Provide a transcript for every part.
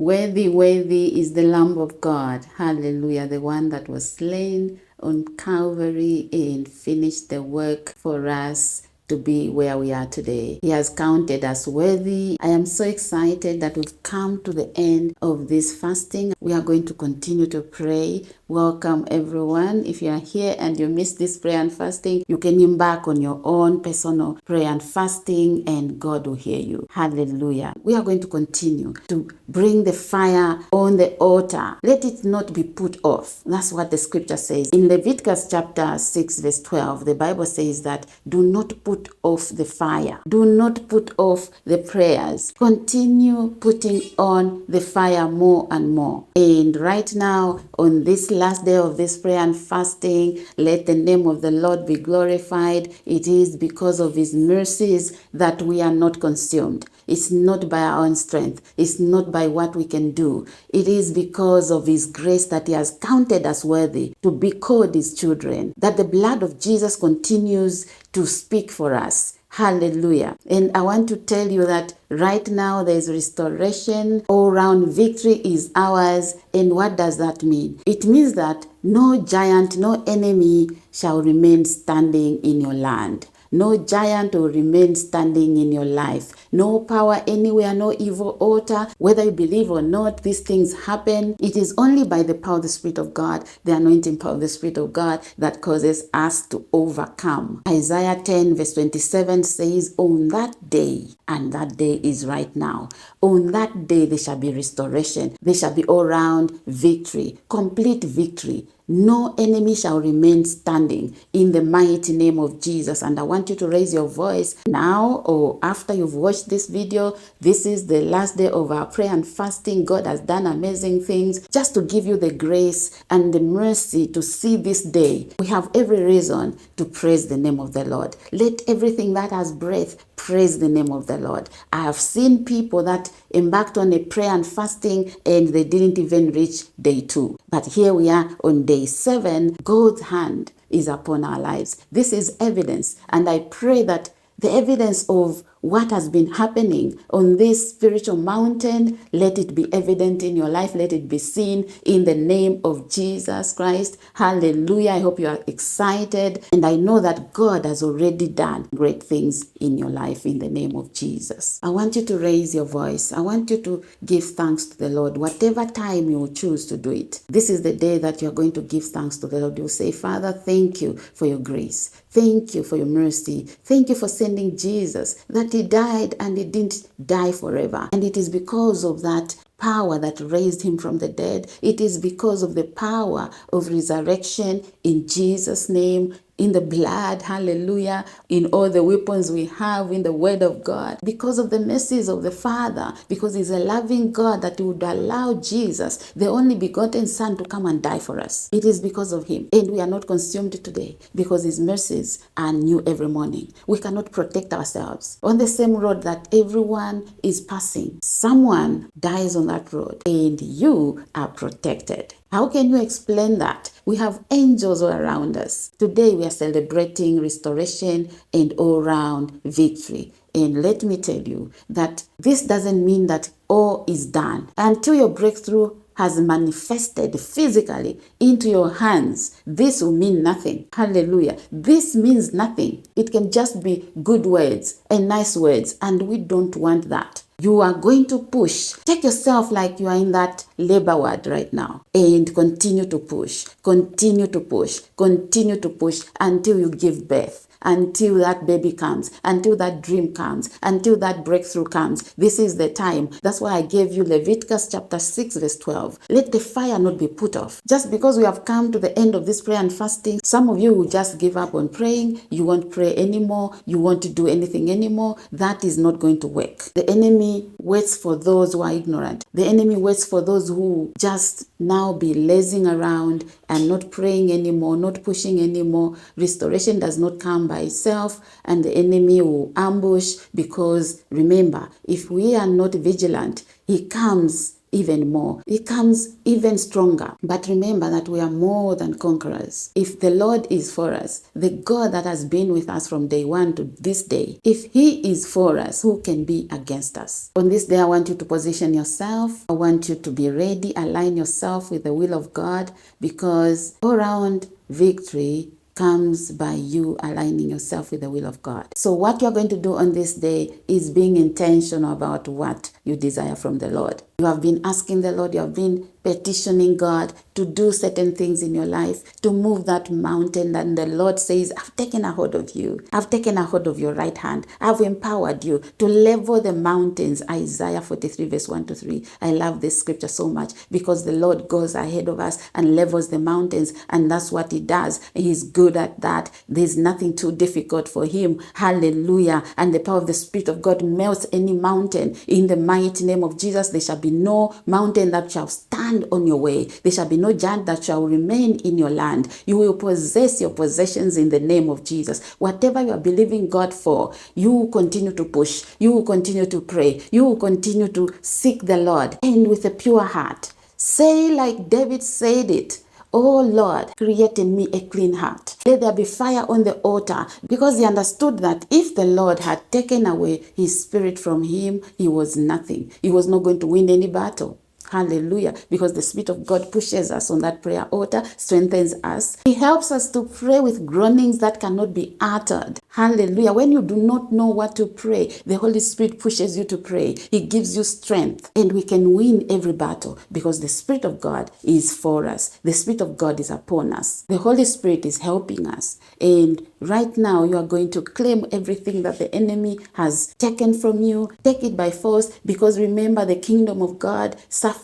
Worthy, worthy is the Lamb of God. Hallelujah. The one that was slain on Calvary and finished the work for us to be where we are today. He has counted us worthy. I am so excited that we've come to the end of this fasting. We are going to continue to pray. Welcome everyone. If you are here and you missed this prayer and fasting, you can embark on your own personal prayer and fasting and God will hear you. Hallelujah. We are going to continue to bring the fire on the altar. Let it not be put off. That's what the scripture says. In Leviticus chapter 6 verse 12, the Bible says that do not put off the fire. Do not put off the prayers. Continue putting on the fire more and more. And right now, on this last day of this prayer and fasting, let the name of the Lord be glorified. It is because of his mercies that we are not consumed. It's not by our own strength. It's not by what we can do. It is because of his grace that he has counted us worthy to be called his children, that the blood of Jesus continues to speak for us. Hallelujah. And I want to tell you that right now there is restoration. All round victory is ours. And what does that mean? It means that no giant, no enemy shall remain standing in your land. No giant will remain standing in your life. No power anywhere, no evil altar. Whether you believe or not, these things happen. It is only by the power of the Spirit of God, the anointing power of the Spirit of God, that causes us to overcome. Isaiah 10 verse 27 says, on that day, and that day is right now, on that day there shall be restoration. There shall be all round victory, complete victory. No enemy shall remain standing in the mighty name of Jesus. And I want you to raise your voice now or after you've watched this video. This is the last day of our prayer and fasting. God has done amazing things just to give you the grace and the mercy to see this day. We have every reason to praise the name of the Lord. Let everything that has breath praise the name of the Lord. I have seen people that embarked on a prayer and fasting and they didn't even reach day 2. But here we are on day 7. God's hand is upon our lives. This is evidence. And I pray that the evidence of what has been happening on this spiritual mountain, let it be evident in your life. Let it be seen in the name of Jesus Christ. Hallelujah. I hope you are excited. And I know that God has already done great things in your life in the name of Jesus. I want you to raise your voice. I want you to give thanks to the Lord. Whatever time you choose to do it, this is the day that you're going to give thanks to the Lord. You say, Father, thank you for your grace. Thank you for your mercy. Thank you for sending Jesus, that he died and he didn't die forever. And it is because of that power that raised him from the dead. It is because of the power of resurrection in Jesus' name, in the blood, hallelujah, in all the weapons we have, in the word of God, because of the mercies of the Father, because he's a loving God that would allow Jesus, the only begotten Son, to come and die for us. It is because of him. And we are not consumed today because his mercies are new every morning. We cannot protect ourselves. On the same road that everyone is passing, someone dies on that road and you are protected. How can you explain that? We have angels all around us. Today we are celebrating restoration and all-round victory. And let me tell you that this doesn't mean that all is done. Until your breakthrough has manifested physically into your hands, this will mean nothing. Hallelujah. This means nothing. It can just be good words and nice words, and we don't want that. You are going to push. Take yourself like you are in that labor ward right now and continue to push, continue to push, continue to push until you give birth. Until that baby comes, until that dream comes, until that breakthrough comes. This is the time. That's why I gave you Leviticus chapter 6 verse 12. Let the fire not be put off. Just because we have come to the end of this prayer and fasting, some of you will just give up on praying. You won't pray anymore. You won't do anything anymore. That is not going to work. The enemy waits for those who are ignorant. The enemy waits for those who just now be lazing around and not praying anymore, not pushing anymore. Restoration does not come by itself, and the enemy will ambush, because remember, if we are not vigilant, he comes even more. It comes even stronger. But remember that we are more than conquerors. If the Lord is for us, the God that has been with us from day one to this day, if He is for us, who can be against us? On this day, I want you to position yourself. I want you to be ready, align yourself with the will of God, because all around victory comes by you aligning yourself with the will of God. So what you're going to do on this day is being intentional about what you desire from the Lord. You have been asking the Lord, you have been petitioning God to do certain things in your life, to move that mountain, and the Lord says, I've taken a hold of you. I've taken a hold of your right hand. I've empowered you to level the mountains. Isaiah 43 verse 1 to 3. I love this scripture so much because the Lord goes ahead of us and levels the mountains, and that's what He does. He's good at that. There's nothing too difficult for Him. Hallelujah. And the power of the Spirit of God melts any mountain. In the mighty name of Jesus, there shall be no mountain that shall stand on your way. There shall be no giant that shall remain in your land. You will possess your possessions in the name of Jesus. Whatever you are believing God for, you will continue to push. You will continue to pray. You will continue to seek the Lord, and with a pure heart. Say like David said it, Oh Lord, create in me a clean heart. Let there be fire on the altar, because he understood that if the Lord had taken away his spirit from him, he was nothing. He was not going to win any battle. Hallelujah. Because the Spirit of God pushes us on that prayer altar, strengthens us. He helps us to pray with groanings that cannot be uttered. Hallelujah. When you do not know what to pray, the Holy Spirit pushes you to pray. He gives you strength, and we can win every battle because the Spirit of God is for us. The Spirit of God is upon us. The Holy Spirit is helping us. And right now, you are going to claim everything that the enemy has taken from you. Take it by force, because remember, the kingdom of God suffers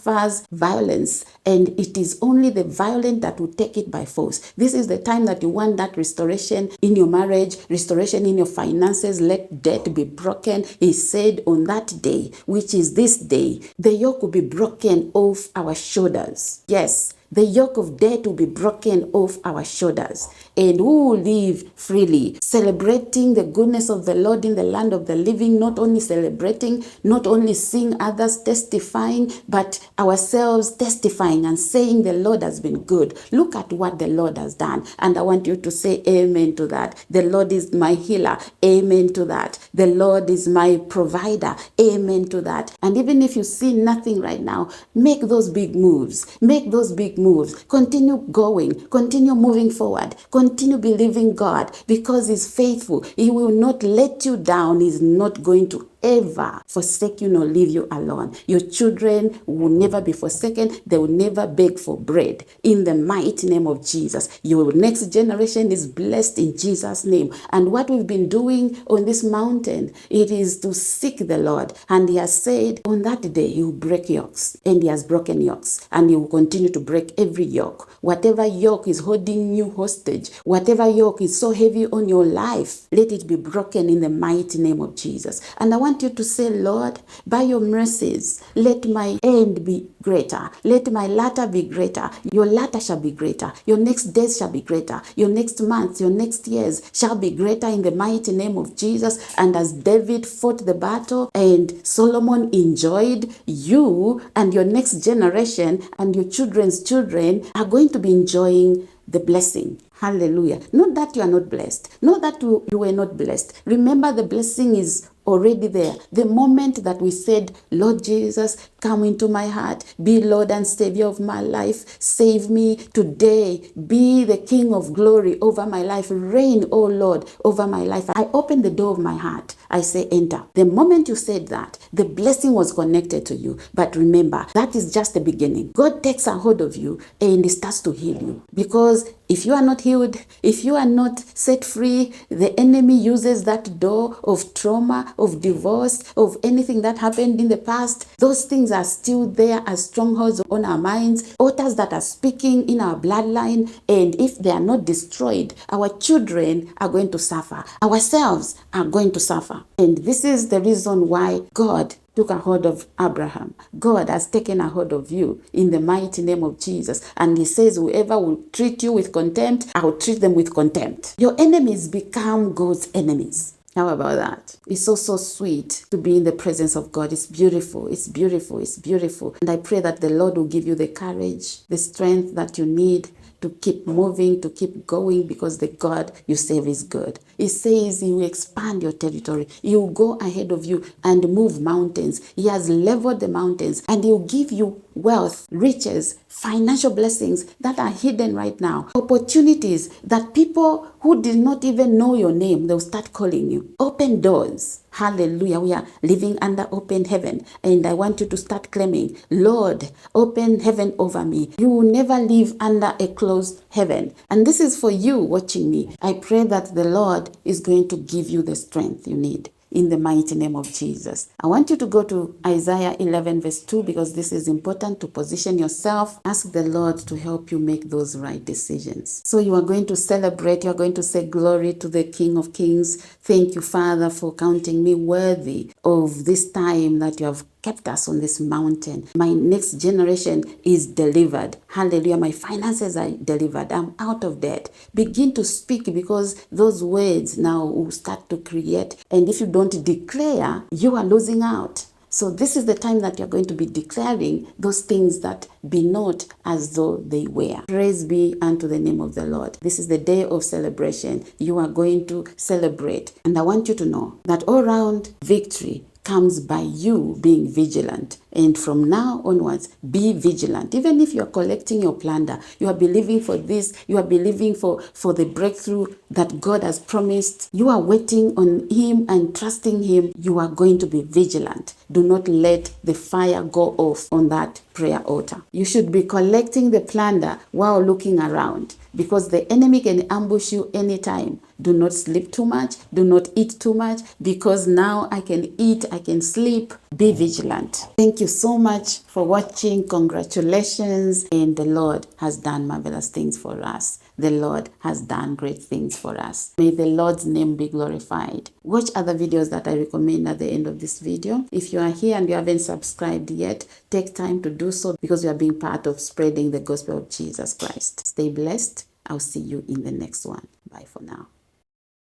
violence, and it is only the violent that will take it by force. This is the time that you want that restoration in your marriage, restoration in your finances. Let debt be broken. He said on that day, which is this day, the yoke will be broken off our shoulders. Yes. The yoke of death will be broken off our shoulders, and we will live freely, celebrating the goodness of the Lord in the land of the living, not only celebrating, not only seeing others testifying, but ourselves testifying and saying the Lord has been good. Look at what the Lord has done. And I want you to say amen to that. The Lord is my healer. Amen to that. The Lord is my provider. Amen to that. And even if you see nothing right now, make those big moves. Make those big moves. Continue going. Continue moving forward. Continue believing God, because He's faithful. He will not let you down. He's not going to ever forsake you nor leave you alone. Your children will never be forsaken. They will never beg for bread. In the mighty name of Jesus, your next generation is blessed in Jesus' name. And what we've been doing on this mountain, it is to seek the Lord. And He has said on that day, He will break yokes. And He has broken yokes. And He will continue to break every yoke. Whatever yoke is holding you hostage, whatever yoke is so heavy on your life, let it be broken in the mighty name of Jesus. And I want you to say, Lord, by your mercies, let my end be greater. Let my latter be greater. Your latter shall be greater. Your next days shall be greater. Your next months, your next years shall be greater in the mighty name of Jesus. And as David fought the battle and Solomon enjoyed, you and your next generation and your children's children are going to be enjoying the blessing. Hallelujah. Not that you are not blessed. Not that you were not blessed. Remember, the blessing is already there. The moment that we said, Lord Jesus, come into my heart, be Lord and Savior of my life, save me today, be the King of glory over my life, reign, oh Lord, over my life. I open the door of my heart. I say, enter. The moment you said that, the blessing was connected to you. But remember, that is just the beginning. God takes a hold of you and He starts to heal you. Because if you are not healed, if you are not set free, the enemy uses that door of trauma, of divorce, of anything that happened in the past. Those things are still there as strongholds on our minds, altars that are speaking in our bloodline. And if they are not destroyed, our children are going to suffer. Ourselves are going to suffer. And this is the reason why God took a hold of Abraham. God has taken a hold of you in the mighty name of Jesus. And He says, whoever will treat you with contempt, I will treat them with contempt. Your enemies become God's enemies. How about that? It's so sweet to be in the presence of God. It's beautiful. It's beautiful. It's beautiful. And I pray that the Lord will give you the courage, the strength that you need to keep moving, to keep going, because the God you serve is good. He says He will expand your territory. He will go ahead of you and move mountains. He has leveled the mountains, and He will give you wealth, riches, financial blessings that are hidden right now. Opportunities that people who did not even know your name, they'll start calling you. Open doors. Hallelujah. We are living under open heaven. And I want you to start claiming, Lord, open heaven over me. You will never live under a closed heaven. And this is for you watching me. I pray that the Lord is going to give you the strength you need, in the mighty name of Jesus. I want you to go to Isaiah 11 verse 2, because this is important to position yourself. Ask the Lord to help you make those right decisions. So you are going to celebrate. You are going to say glory to the King of Kings. Thank you, Father, for counting me worthy of this time that you have kept us on this mountain. My next generation is delivered. Hallelujah. My finances are delivered. I'm out of debt. Begin to speak, because those words now will start to create. And if you don't declare, you are losing out. So this is the time that you're going to be declaring those things that be not as though they were. Praise be unto the name of the Lord. This is the day of celebration. You are going to celebrate. And I want you to know that all round victory comes by you being vigilant. And from now onwards, be vigilant. Even if you're collecting your plunder, you are believing for this, you are believing for the breakthrough that God has promised, you are waiting on Him and trusting Him, you are going to be vigilant. Do not let the fire go off on that prayer altar. You should be collecting the plunder while looking around, because the enemy can ambush you anytime. Do not sleep too much. Do not eat too much, because now I can eat, I can sleep. Be vigilant. Thank you so much for watching. Congratulations. And the Lord has done marvelous things for us. The Lord has done great things for us. May the Lord's name be glorified. Watch other videos that I recommend at the end of this video. If you are here and you haven't subscribed yet, take time to do so, because you are being part of spreading the gospel of Jesus Christ. Stay blessed. I'll see you in the next one. Bye for now.